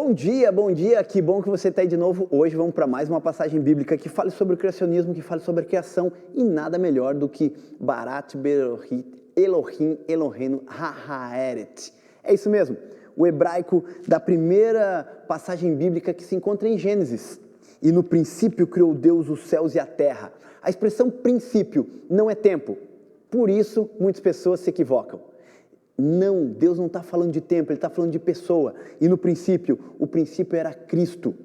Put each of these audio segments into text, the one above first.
Bom dia, que bom que você está aí de novo. Hoje vamos para mais uma passagem bíblica que fale sobre o criacionismo, que fale sobre a criação, e nada melhor do que Barat Berohit Elohim Eloheinu Haaret. É isso mesmo, o hebraico da primeira passagem bíblica que se encontra em Gênesis. E no princípio criou Deus os céus e a terra. A expressão princípio não é tempo, por isso muitas pessoas se equivocam. Não, Deus não está falando de tempo, Ele está falando de pessoa. E no princípio, o princípio era Cristo.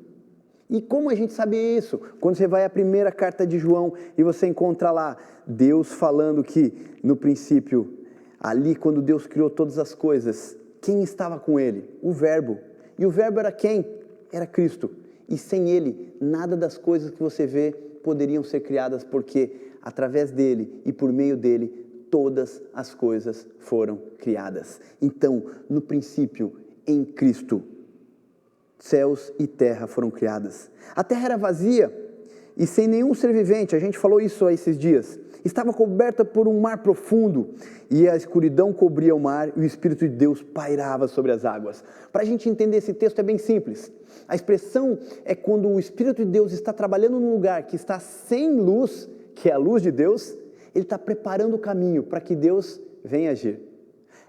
E como a gente sabe isso? Quando você vai à primeira carta de João e você encontra lá Deus falando que no princípio, ali quando Deus criou todas as coisas, quem estava com Ele? O Verbo. E o Verbo era quem? Era Cristo. E sem Ele, nada das coisas que você vê poderiam ser criadas, porque através dEle e por meio dEle, todas as coisas foram criadas. Então, no princípio, em Cristo, céus e terra foram criadas. A terra era vazia e sem nenhum ser vivente, a gente falou isso há esses dias. Estava coberta por um mar profundo e a escuridão cobria o mar e o Espírito de Deus pairava sobre as águas. Para a gente entender esse texto é bem simples. A expressão é quando o Espírito de Deus está trabalhando num lugar que está sem luz, que é a luz de Deus. Ele está preparando o caminho para que Deus venha agir.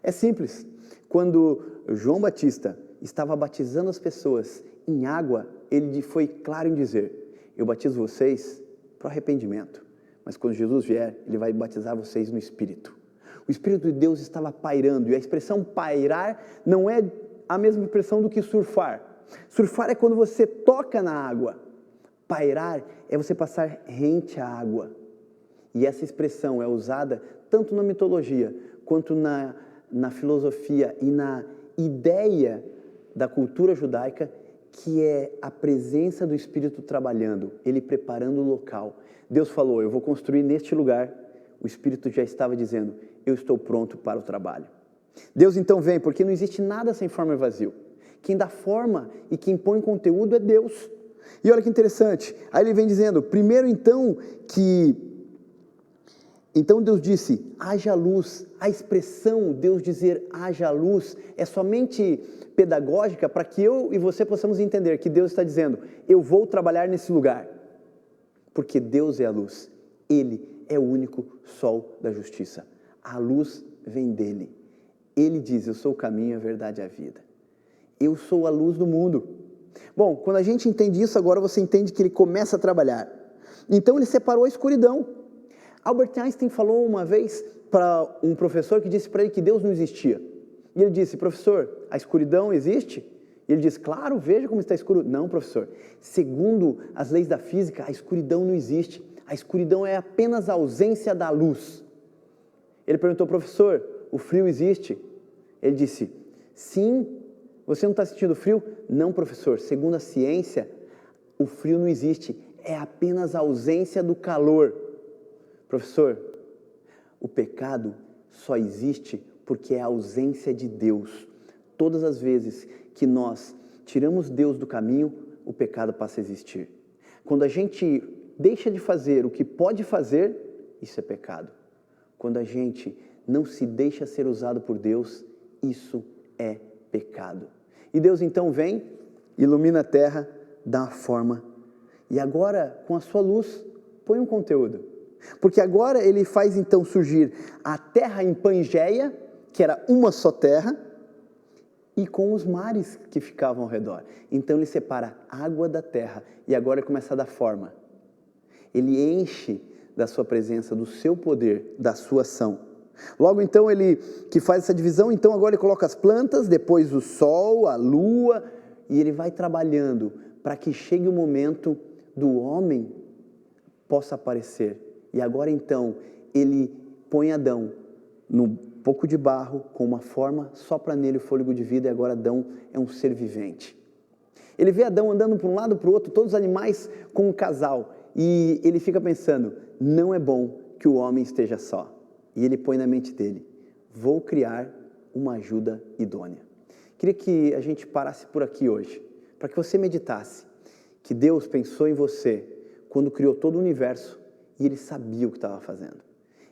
É simples. Quando João Batista estava batizando as pessoas em água, ele foi claro em dizer: eu batizo vocês para o arrependimento, mas quando Jesus vier, ele vai batizar vocês no Espírito. O Espírito de Deus estava pairando, e a expressão pairar não é a mesma expressão do que surfar. Surfar é quando você toca na água. Pairar é você passar rente à água. E essa expressão é usada tanto na mitologia, quanto na filosofia e na ideia da cultura judaica, que é a presença do Espírito trabalhando, Ele preparando o local. Deus falou: eu vou construir neste lugar. O Espírito já estava dizendo: eu estou pronto para o trabalho. Deus então vem, porque não existe nada sem forma e vazio. Quem dá forma e quem põe conteúdo é Deus. E olha que interessante, aí ele vem dizendo, primeiro então Então Deus disse, haja luz. A expressão Deus dizer haja luz é somente pedagógica para que eu e você possamos entender que Deus está dizendo, eu vou trabalhar nesse lugar. Porque Deus é a luz. Ele é o único sol da justiça. A luz vem dele. Ele diz, eu sou o caminho, a verdade e a vida. Eu sou a luz do mundo. Bom, quando a gente entende isso, agora você entende que ele começa a trabalhar. Então ele separou a escuridão. Albert Einstein falou uma vez para um professor que disse para ele que Deus não existia. E ele disse, professor, a escuridão existe? E ele disse, claro, veja como está escuro. Não, professor, segundo as leis da física, a escuridão não existe. A escuridão é apenas a ausência da luz. Ele perguntou, professor, o frio existe? Ele disse, sim. Você não está sentindo frio? Não, professor, segundo a ciência, o frio não existe. É apenas a ausência do calor. Professor, o pecado só existe porque é a ausência de Deus. Todas as vezes que nós tiramos Deus do caminho, o pecado passa a existir. Quando a gente deixa de fazer o que pode fazer, isso é pecado. Quando a gente não se deixa ser usado por Deus, isso é pecado. E Deus então vem, ilumina a terra, dá uma forma. E agora, com a sua luz, põe um conteúdo. Porque agora ele faz então surgir a terra em Pangeia, que era uma só terra, e com os mares que ficavam ao redor. Então ele separa a água da terra e agora ele começa a dar forma. Ele enche da sua presença, do seu poder, da sua ação. Logo então ele que faz essa divisão, então agora ele coloca as plantas, depois o sol, a lua, e ele vai trabalhando para que chegue o momento do homem possa aparecer. E agora então, ele põe Adão num pouco de barro, com uma forma, sopra nele o fôlego de vida, e agora Adão é um ser vivente. Ele vê Adão andando para um lado para o outro, todos os animais com um casal, e ele fica pensando, não é bom que o homem esteja só. E ele põe na mente dele, vou criar uma ajuda idônea. Queria que a gente parasse por aqui hoje, para que você meditasse, que Deus pensou em você, quando criou todo o universo, e ele sabia o que estava fazendo.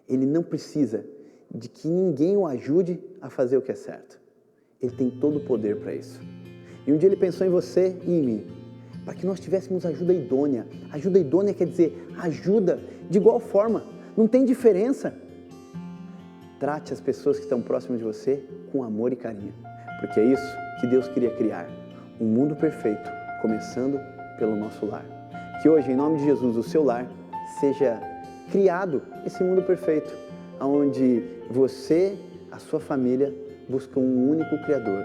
Ele não precisa de que ninguém o ajude a fazer o que é certo. Ele tem todo o poder para isso. E um dia Ele pensou em você e em mim, para que nós tivéssemos ajuda idônea. Ajuda idônea quer dizer ajuda de igual forma, não tem diferença. Trate as pessoas que estão próximas de você com amor e carinho, porque é isso que Deus queria criar, um mundo perfeito, começando pelo nosso lar. Que hoje, em nome de Jesus, o seu lar seja criado esse mundo perfeito, onde você, a sua família, buscam um único Criador,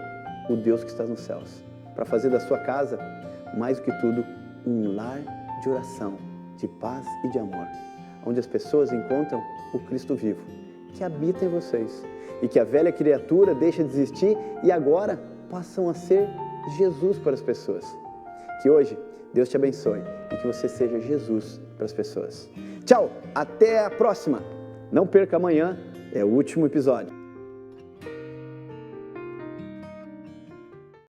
o Deus que está nos céus, para fazer da sua casa, mais do que tudo, um lar de oração, de paz e de amor, onde as pessoas encontram o Cristo vivo, que habita em vocês, e que a velha criatura deixe de existir e agora passam a ser Jesus para as pessoas. Que hoje Deus te abençoe e que você seja Jesus para as pessoas. Tchau, até a próxima! Não perca, amanhã é o último episódio.